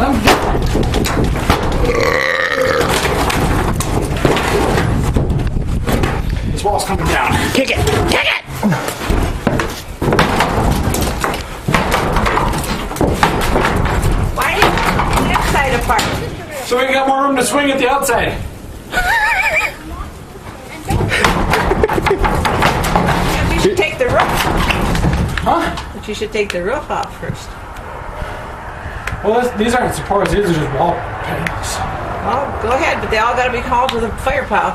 I'm This wall's coming down. Kick it! Kick it! Why is the inside apart? So we got more room to swing at the outside. You should take the roof. Huh? But you should take the roof off first. Well, these aren't supports, these are just wall panels. Well, go ahead, but they all got to be hauled with a fire plow.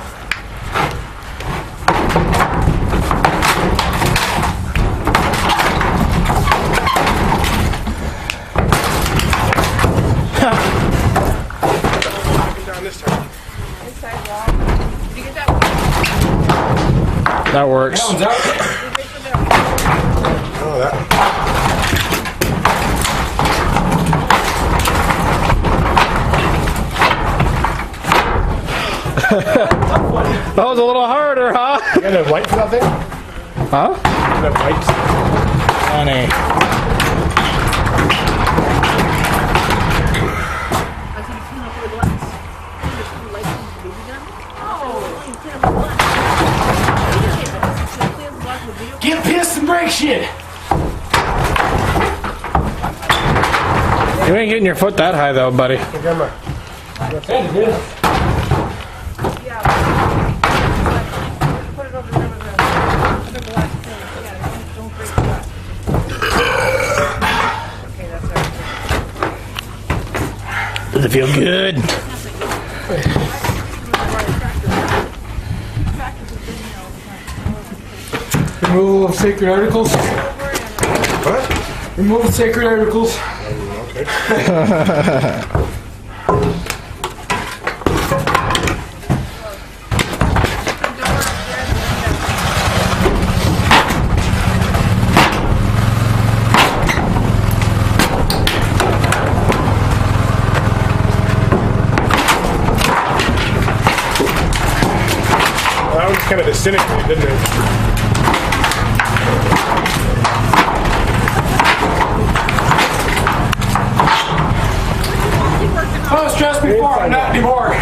That works. That one's out. Oh, that. That was a little harder, huh? You got a wipe for that thing? Huh? You got wipes? Honey. Get pissed and break shit. You ain't getting your foot that high though, buddy. Hey, Grandma. Yeah, dude. Put it over the glass thing. Yeah, don't break that. Okay, that's right. Does it feel good? Removal of sacred articles. What? Remove sacred articles. Okay. Well, that was kind of disintegrated, didn't it? I was stressed before, but not anymore.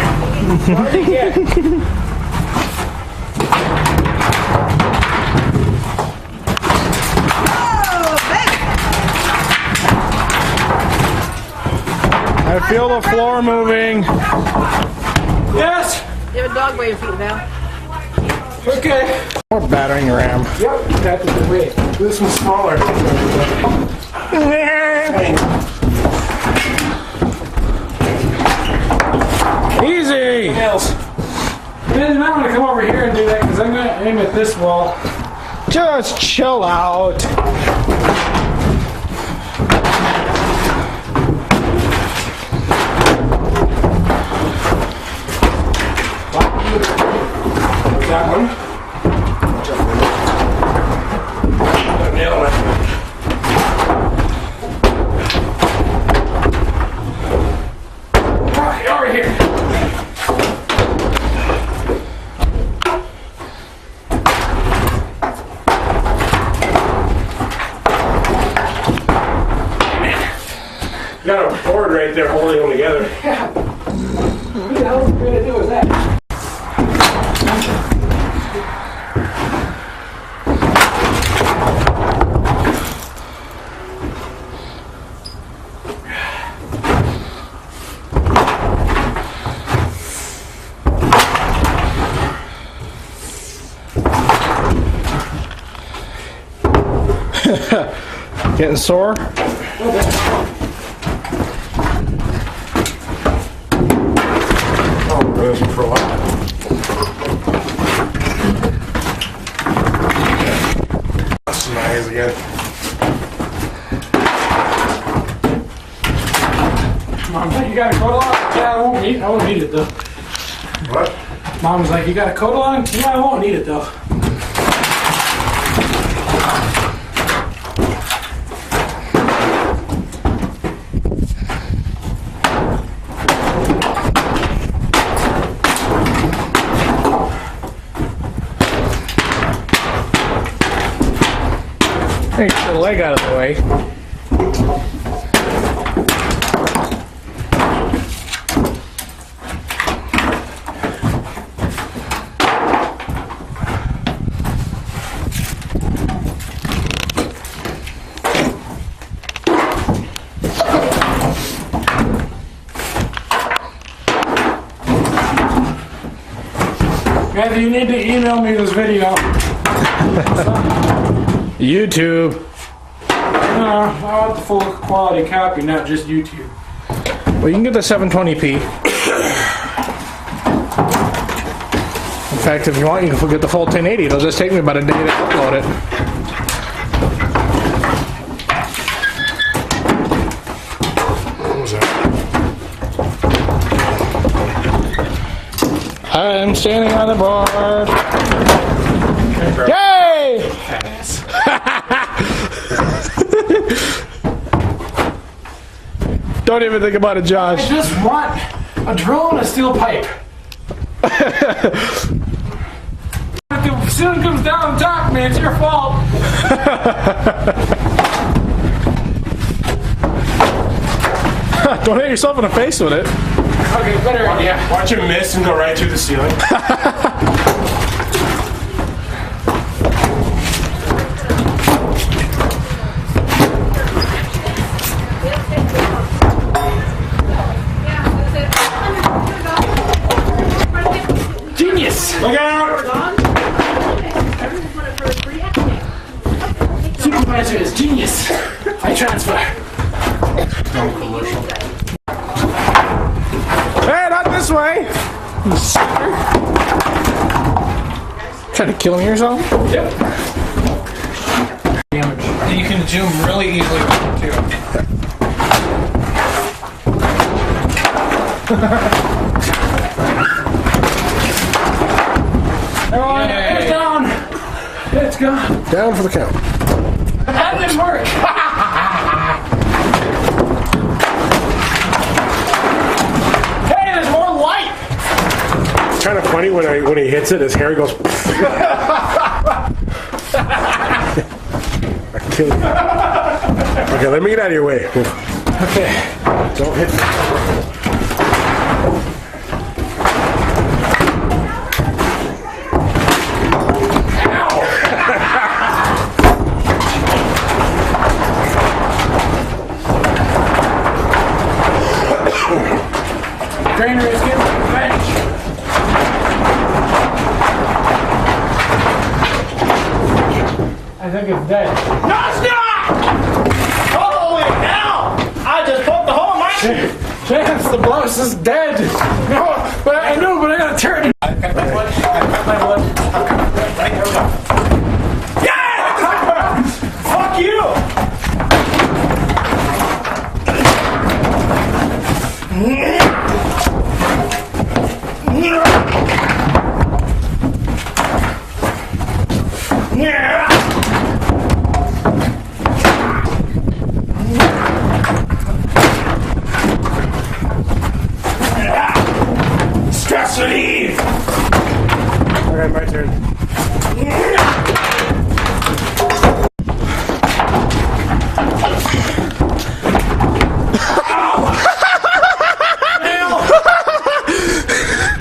I feel the floor moving. Yes. You have a dog by your feet now. Okay. More battering ram. Yep. That's the way. This one's smaller. Easy. Nails. Man, I'm gonna come over here and do that because I'm gonna aim at this wall. Just chill out. That one? Nail it. Right, over here. You got a board right there holding them together. What the hell are we gonna do with that? Getting sore? Oh, we're this one for a while. That's my eyes again. Mom's like, you got a coat on? Yeah, I won't need it though. What? Mom's like, you got a coat on? Yeah, I won't need it though. Hey, get the leg out of the way. Matthew, you need to email me this video. YouTube. No, I want the full quality copy, not just YouTube. Well, you can get the 720p. In fact, if you want, you can get the full 1080. It'll just take me about a day to upload it. What was that? I'm standing on the board. Yay! Don't even think about it, I Josh. just want a drill and a steel pipe. If the ceiling comes down on top, man, it's your fault. Don't hit yourself in the face with it. Okay, better idea. Watch him miss and go right through the ceiling. Genius! Look out! Supervisor is genius. I transfer. Hey, not this way! You sucker. Trying to kill me yourself? Yep. Damage. You can zoom really easily too. It's down. It's gone. Down for the count. That didn't work. Hey, there's more light. It's kind of funny when he hits it, his hair goes. I kill you. Okay, let me get out of your way. Okay. Don't hit me. Trainer is getting revenge. I think it's dead. No, it's not! Holy hell! I just poked the hole in my... Chance, the blouse is dead. No, but I know, but I gotta turn it. Yeah! Fuck you! Stress relief! Okay, my turn.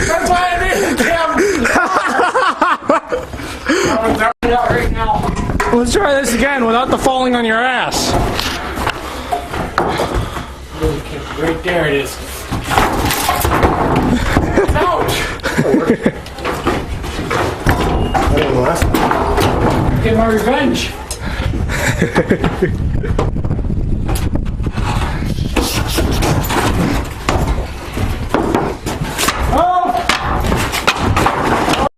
That's why I did it, Tim. Out right now. Let's try this again without the falling on your ass. Right there it is. Ouch! I didn't last. Get my revenge.